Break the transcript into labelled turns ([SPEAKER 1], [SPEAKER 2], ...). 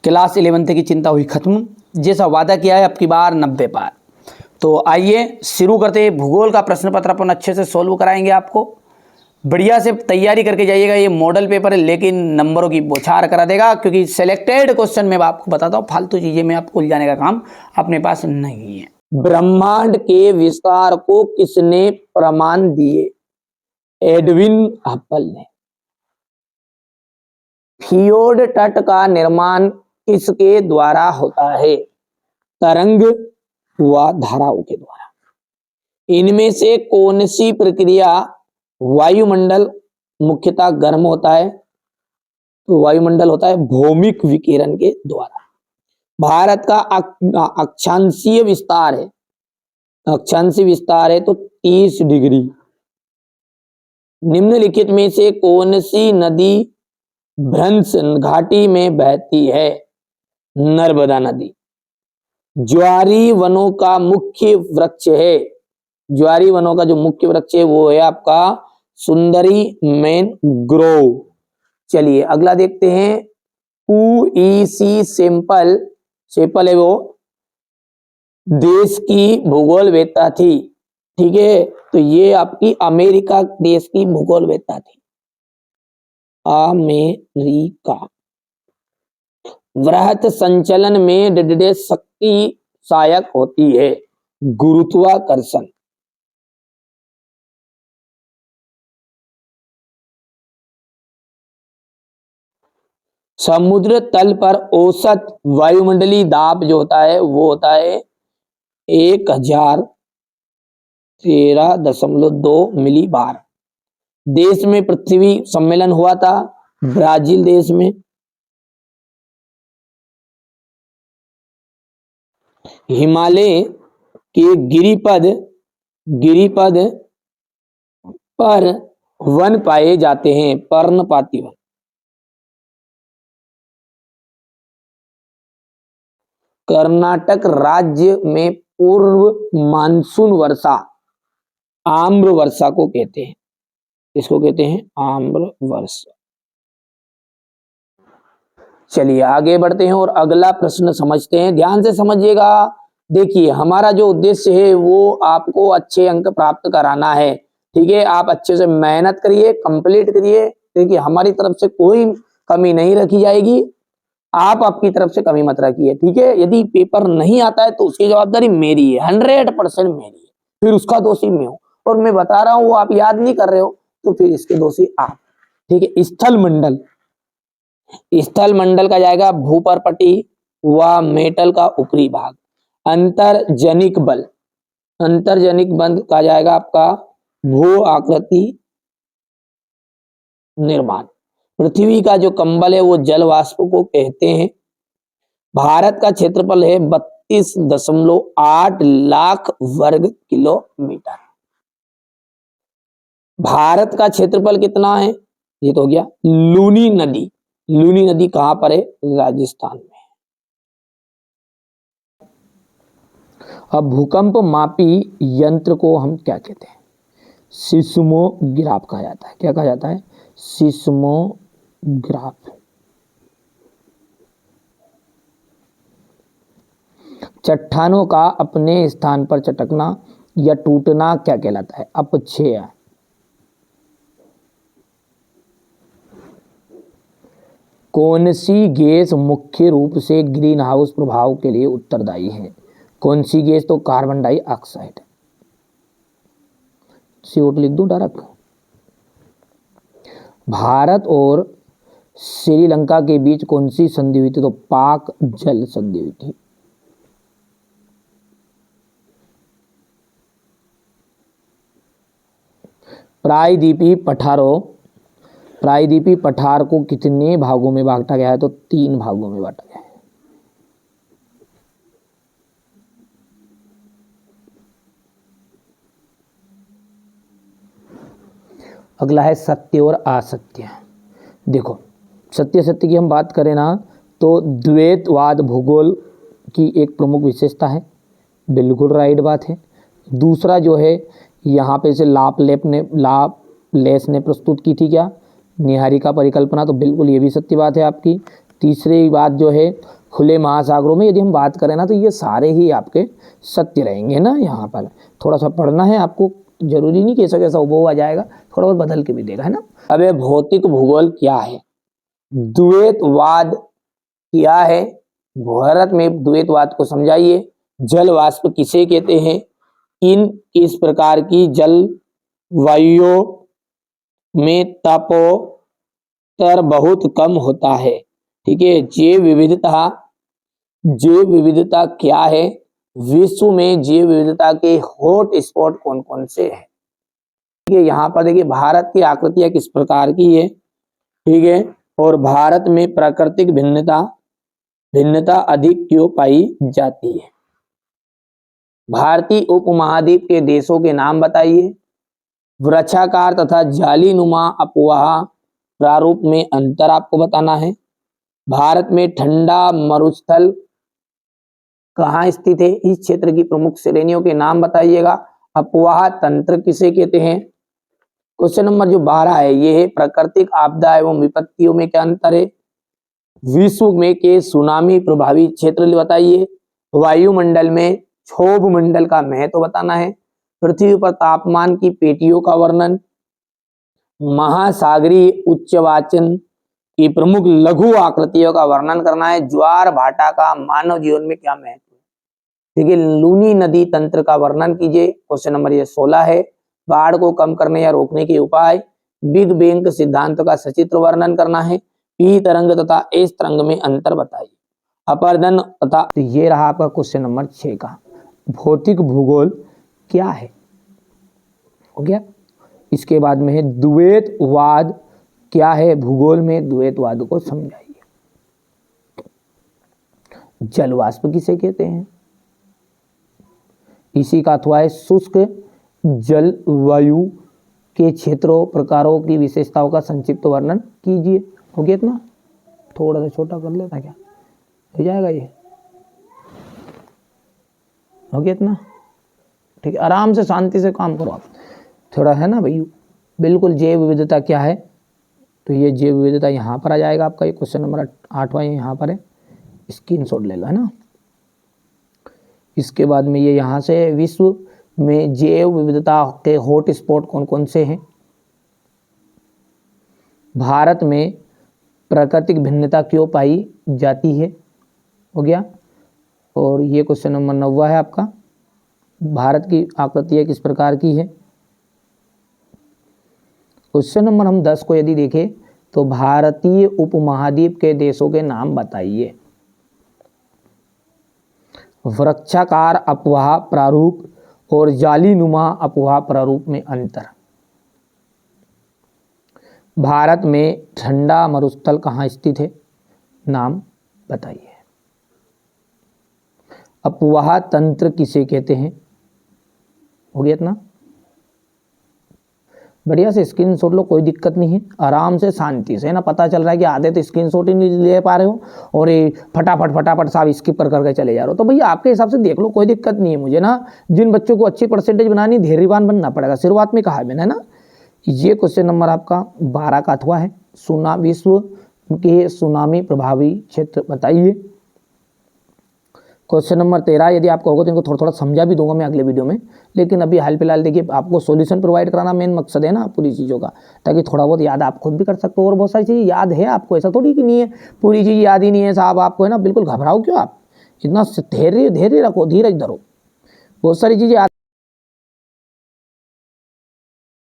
[SPEAKER 1] Class 11th की चिंता हुई खत्म, जैसा वादा किया है अब की बार 90 पार। तो आइए शुरू करते हैं। भूगोल का प्रश्न पत्र अपन अच्छे से सोल्व कराएंगे आपको, बढ़िया से तैयारी करके जाइएगा। ये मॉडल पेपर है लेकिन नंबरों की बौछार करा देगा, क्योंकि सिलेक्टेड क्वेश्चन में आपको बताता हूँ, फालतू चीजें में आपको उलझाने का काम अपने पास नहीं है। ब्रह्मांड के विस्तार को किसने प्रमाण दिए? एडविन हब्बल ने। फियोर्ड तट का निर्माण किसके द्वारा होता है? तरंग व धाराओं के द्वारा। इनमें से कौन सी प्रक्रिया वायुमंडल मुख्यतः गर्म होता है? तो वायुमंडल होता है भौमिक विकिरण के द्वारा। भारत का अक्षांशीय विस्तार है, अक्षांशीय विस्तार है तो 30 डिग्री। निम्नलिखित में से कौन सी नदी भ्रंश घाटी में बहती है? नर्मदा नदी। ज्वारी वनों का मुख्य वृक्ष है, ज्वारी वनों का जो मुख्य वृक्ष है वो है आपका सुंदरी मैनग्रोव। चलिए अगला देखते हैं। UEC सैंपल है वो देश की भूगोलवेत्ता थी, ठीक है, तो ये आपकी अमेरिका देश की भूगोलवेत्ता थी, अमेरिका। वृहत संचलन में डिडे शक्ति सहायक होती है? गुरुत्वाकर्षण। समुद्र तल पर औसत वायुमंडलीय दाब जो होता है वो होता है 1013.2 मिली बार। देश में पृथ्वी सम्मेलन हुआ था? ब्राजील देश में। हिमालय के गिरिपद पर वन पाए जाते हैं? पर्णपाती वन। कर्नाटक राज्य में पूर्व मानसून वर्षा आम्र वर्षा को कहते हैं, इसको कहते हैं आम्र वर्षा। चलिए आगे बढ़ते हैं और अगला प्रश्न समझते हैं, ध्यान से समझिएगा। देखिए हमारा जो उद्देश्य है वो आपको अच्छे अंक प्राप्त कराना है, ठीक है। आप अच्छे से मेहनत करिए, कंप्लीट करिए। देखिए हमारी तरफ से कोई कमी नहीं रखी जाएगी, आप आपकी तरफ से कमी मत रखिए, ठीक है। यदि पेपर नहीं आता है तो उसकी जवाबदारी मेरी है, 100% मेरी है, फिर उसका दोषी मैं हूं। और मैं बता रहा हूं वो आप याद नहीं कर रहे हो तो फिर इसके दोषी आप, ठीक है। स्थल मंडल का जाएगा भूपर्पटी व मेटल का ऊपरी भाग। अंतर्जनिक बल का जाएगा आपका भू आकृति निर्माण। पृथ्वी का जो कंबल है वो जल वाष्प को कहते हैं। भारत का क्षेत्रफल है 32.8 लाख वर्ग किलोमीटर। भारत का क्षेत्रफल कितना है? ये तो हो गया। लूनी नदी कहां पर है? राजस्थान में। अब भूकंप मापी यंत्र को हम क्या कहते हैं? सिस्मोग्राफ कहा जाता है। क्या कहा जाता है? सिस्मोग्राफ। चट्टानों का अपने स्थान पर चटकना या टूटना क्या कहलाता है? अपक्षय। कौन सी गैस मुख्य रूप से ग्रीन हाउस प्रभाव के लिए उत्तरदायी है? कौन सी गैस? तो कार्बन डाइऑक्साइड। CO2 लिख दूं डायरेक्ट। भारत और श्रीलंका के बीच कौन सी संधि हुई थी? तो पाक जल संधि हुई थी। प्रायद्वीपीय पठार को कितने भागों में बांटा गया है? तो 3 भागों में बांटा गया है। अगला है सत्य और असत्य। देखो सत्य की हम बात करें ना तो द्वैतवाद भूगोल की एक प्रमुख विशेषता है, बिल्कुल राइट बात है। दूसरा जो है यहाँ पे से लापलेस ने प्रस्तुत की थी क्या? निहारिका परिकल्पना, तो बिल्कुल ये भी सत्य बात है आपकी। तीसरी बात जो है खुले महासागरों में यदि हम बात करें ना तो ये सारे ही आपके सत्य रहेंगे ना। यहाँ पर थोड़ा सा पढ़ना है आपको, जरूरी नहीं कि ऐसा कैसा उबो आ जाएगा, थोड़ा बहुत बदल के भी देगा, है ना। अब ये भौतिक भूगोल क्या है, द्वैतवाद क्या है, भारत में द्वैतवाद को समझाइए। जल वाष्प किसे कहते हैं, किस प्रकार की जलवायु में तापोत्तर बहुत कम होता है, ठीक है। जैव विविधता क्या है, विश्व में जैव विविधता के हॉट स्पॉट कौन कौन से हैं, ठीक है। यहाँ पर देखिए भारत की आकृतियां किस प्रकार की है, ठीक है। और भारत में प्राकृतिक भिन्नता अधिक क्यों पाई जाती है। भारतीय उपमहाद्वीप के देशों के नाम बताइए। वृक्षाकार तथा जालीनुमा अपवाह प्रारूप में अंतर आपको बताना है। भारत में ठंडा मरुस्थल कहाँ स्थित है, इस क्षेत्र की प्रमुख श्रेणियों के नाम बताइएगा। अपवाह तंत्र किसे कहते हैं। क्वेश्चन नंबर जो 12 है ये है प्राकृतिक आपदा एवं विपत्तियों में क्या अंतर है। विश्व में के सुनामी प्रभावी क्षेत्र बताइए। वायुमंडल में क्षोभ मंडल का महत्व बताना है। पृथ्वी पर तापमान की पेटियों का वर्णन। महासागरीय उच्चवाचन की प्रमुख लघु आकृतियों का वर्णन करना है। ज्वार भाटा का मानव जीवन में क्या महत्व है, ठीक है। लूनी नदी तंत्र का वर्णन कीजिए। क्वेश्चन नंबर ये 16 है। बाढ़ को कम करने या रोकने के उपाय। बिग बैंग सिद्धांत का सचित्र वर्णन करना है। पी तरंग तथा एस तरंग में अंतर बताइए। अपरदन तथा, तो ये रहा आपका क्वेश्चन नंबर 6 का भौतिक भूगोल क्या है, हो गया। इसके बाद में है द्वैतवाद क्या है, भूगोल में द्वैतवाद को समझाइए। जल वाष्प किसे कहते हैं, इसी का अथवा है शुष्क जलवायु के क्षेत्रों प्रकारों की विशेषताओं का संक्षिप्त वर्णन कीजिए। हो गया इतना, थोड़ा सा छोटा कर लेता क्या हो जाएगा, ये हो गया इतना, ठीक है। आराम से शांति से काम करो आप, थोड़ा है ना भाई। बिल्कुल जैव विविधता क्या है, तो ये जैव विविधता यहाँ पर आ जाएगा आपका। ये क्वेश्चन नंबर 8वां यहाँ पर है, स्क्रीनशॉट ले लो, है ना। इसके बाद में ये यहाँ से विश्व में जैव विविधता के हॉट स्पॉट कौन कौन से हैं। भारत में प्राकृतिक भिन्नता क्यों पाई जाती है, हो गया। और ये क्वेश्चन नंबर 9 है आपका, भारत की आकृतियाँ किस प्रकार की है। क्वेश्चन नंबर हम 10 को यदि देखें तो भारतीय उपमहाद्वीप के देशों के नाम बताइए। वृक्षाकार अपवाह प्रारूप और जालीनुमा अपवाह प्रारूप में अंतर। भारत में ठंडा मरुस्थल कहाँ स्थित है, नाम बताइए। अपवाह तंत्र किसे कहते हैं, हो गया इतना। बढ़िया से स्क्रीनशॉट लो, कोई दिक्कत नहीं है, आराम से शांति से, ना। पता चल रहा है कि आधे तो स्क्रीनशॉट ही नहीं ले पा रहे हो और ये फटाफट साहब स्किप कर करके चले जा रहे हो। तो भैया आपके हिसाब से देख लो, कोई दिक्कत नहीं है। मुझे ना जिन बच्चों को अच्छी परसेंटेज बनानी, धैर्यवान बनना पड़ेगा, शुरुआत में कहा है मैंने ना। ये क्वेश्चन नंबर आपका 12 का अथवा है, विश्व के सुनामी प्रभावी क्षेत्र बताइए। क्वेश्चन नंबर 13 यदि आपको होगा तो इनको थोड़ा थोड़ा समझा भी दूंगा मैं अगले वीडियो में, लेकिन अभी हाल फिलहाल देखिए आपको सॉल्यूशन प्रोवाइड कराना मेन मकसद है ना पूरी चीज़ों का, ताकि थोड़ा बहुत याद आप खुद भी कर सकते हो। और बहुत सारी चीज़ें याद है आपको, ऐसा थोड़ी कि नहीं है पूरी चीज़ याद ही नहीं है साहब आपको, है ना। बिल्कुल घबराओ क्यों आप, इतना धैर्य रखो, धीरज धरो, बहुत सारी चीज़ें